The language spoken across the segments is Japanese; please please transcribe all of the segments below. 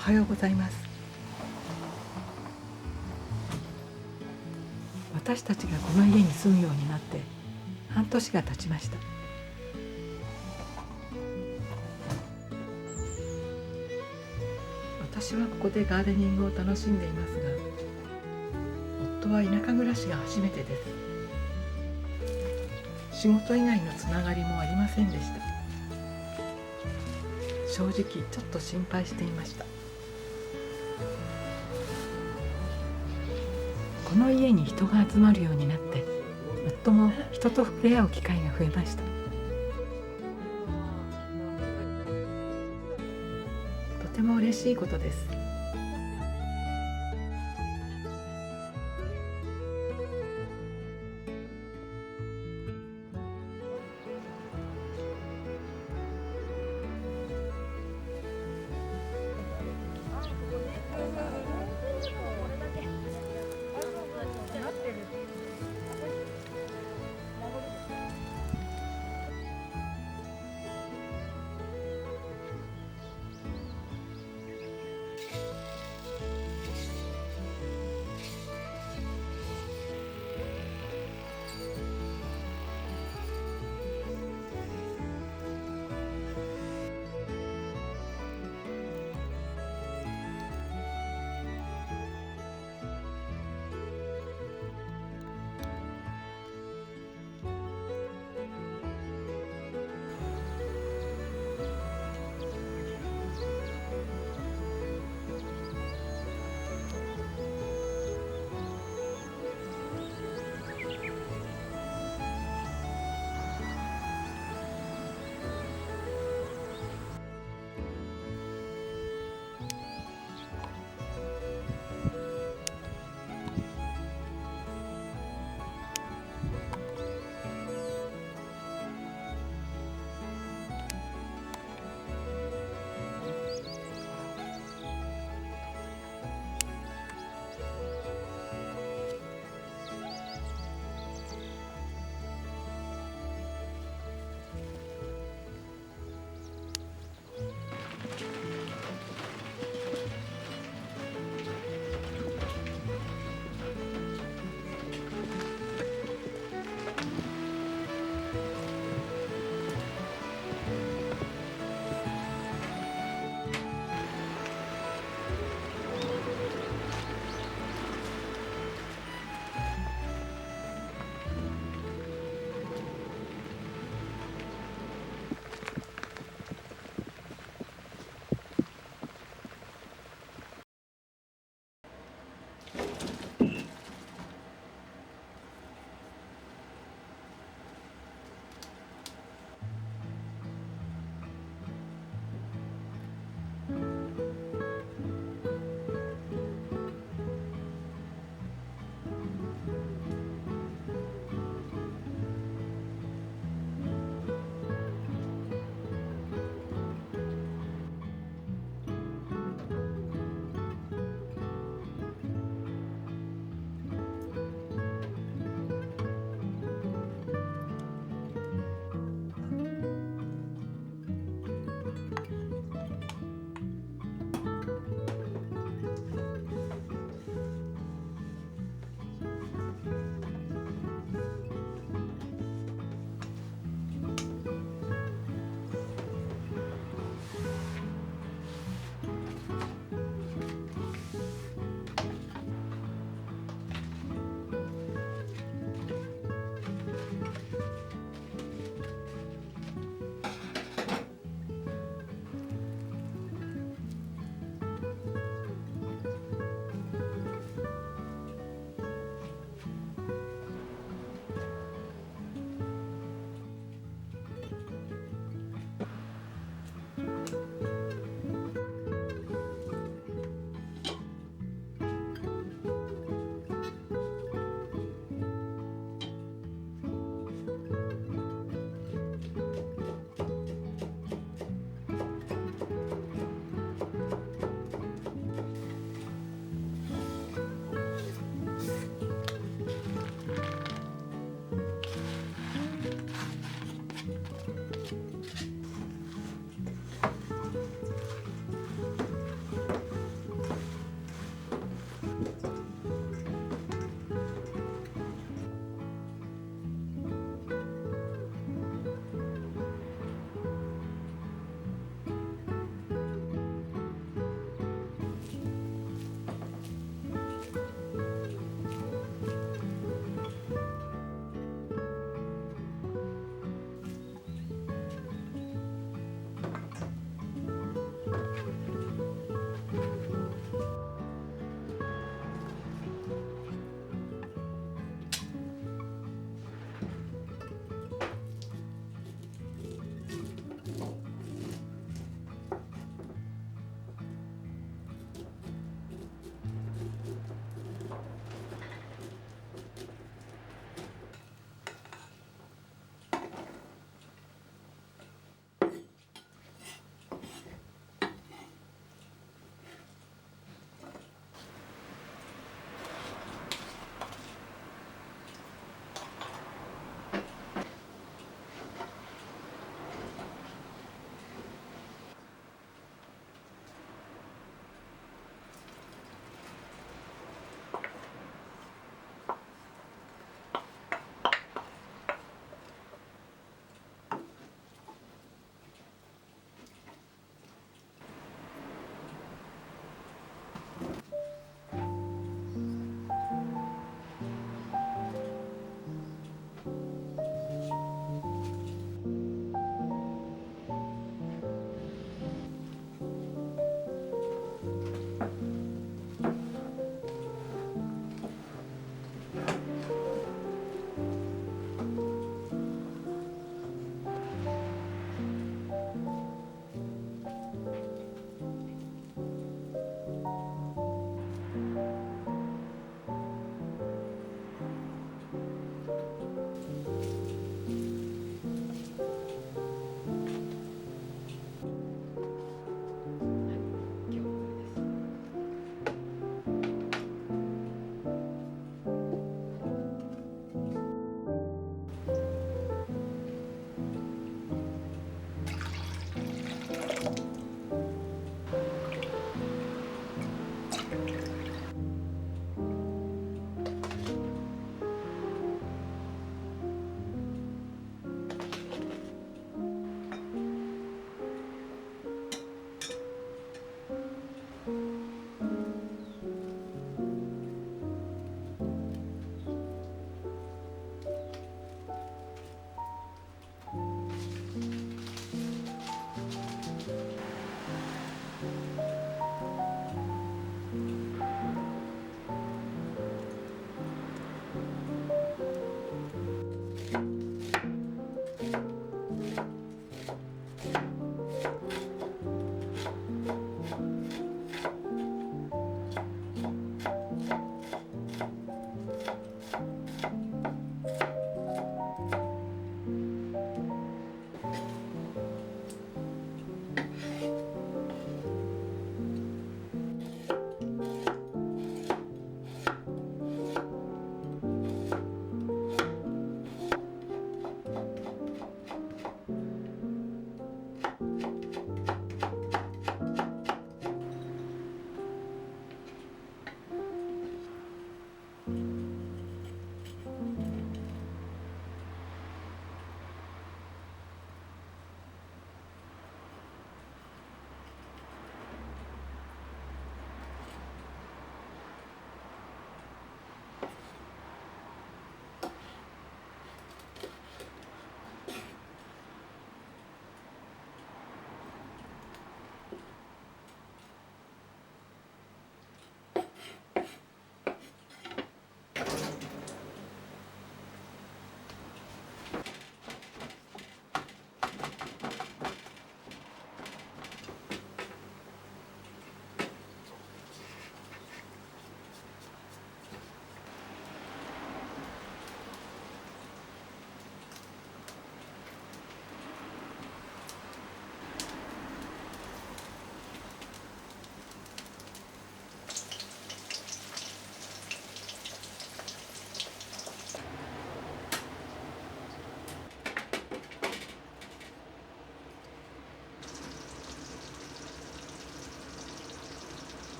おはようございます。私たちがこの家に住むようになって半年が経ちました。私はここでガーデニングを楽しんでいますが、夫は田舎暮らしが初めてです。仕事以外のつながりもありませんでした。正直ちょっと心配していました。この家に人が集まるようになって、夫も人と触れ合う機会が増えました。とても嬉しいことです。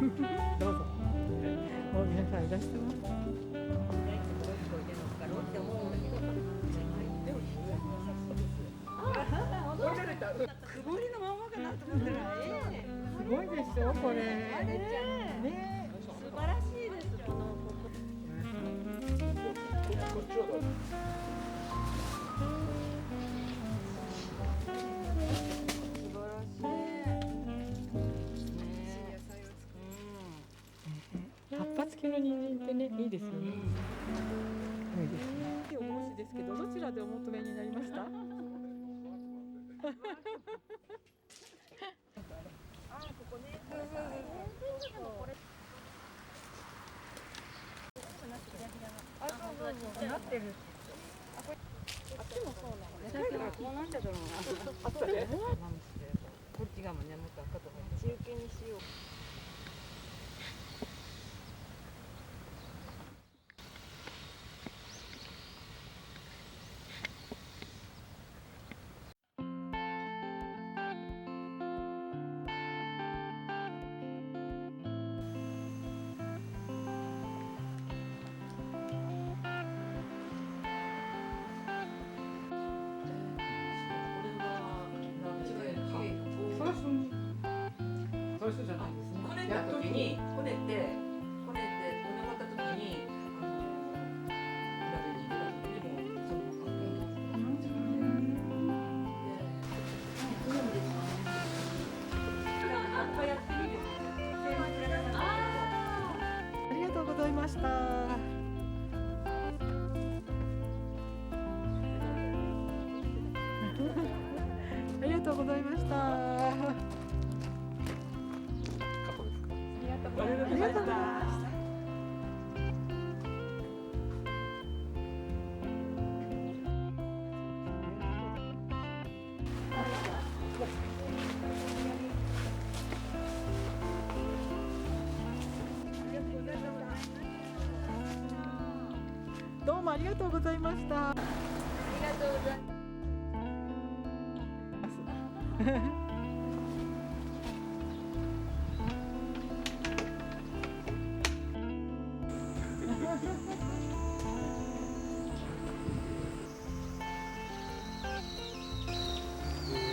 どうぞ。もう皆さんいらしてます。曇りのままかなと思ったら、すごいでしょこれ。ね、素晴らしいです。この葉っぱ付きの人参ってね、いいですよね。いいですね。お帽子ですけど、どちらでお求めになりました？なってる。あっちもそうなのね。だからこうなんだろうな。あとね。こっちがもね、もっと赤とか中堅にしよう。そういう人じゃないですね。こねた時に、こねて終わった時に、鍋に入れた時にもそのままやってみる。ありがとうございました。ありがとうございました。ありがとうございました。どうもありがとうございました。ありがとうございます。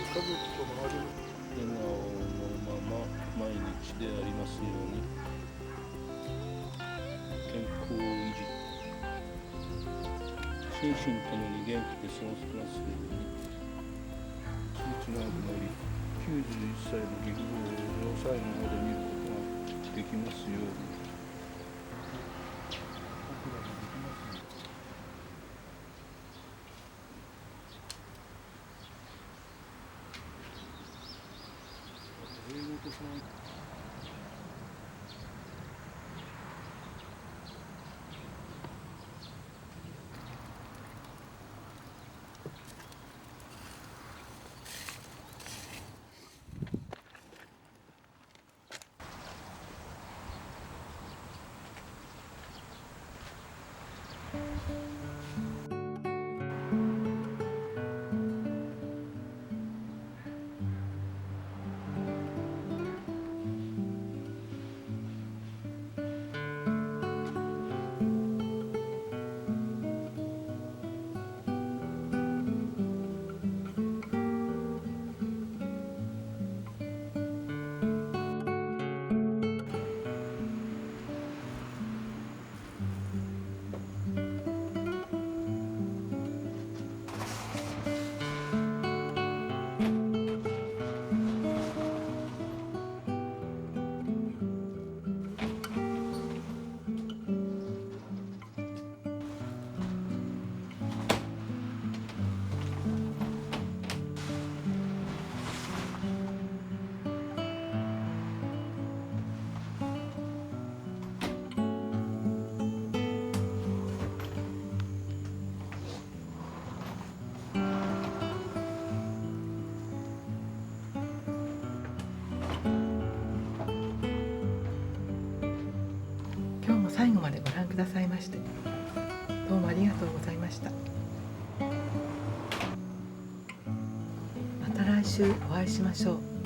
家族ともある笑顔のまま毎日でありますように。健康維持、心身ともに元気で過ごせますように。数値がなくなり91歳の陸上を最後まで見ることができますように。英語とその今日も最後までご覧くださいましてどうもありがとうございました。また来週お会いしましょう。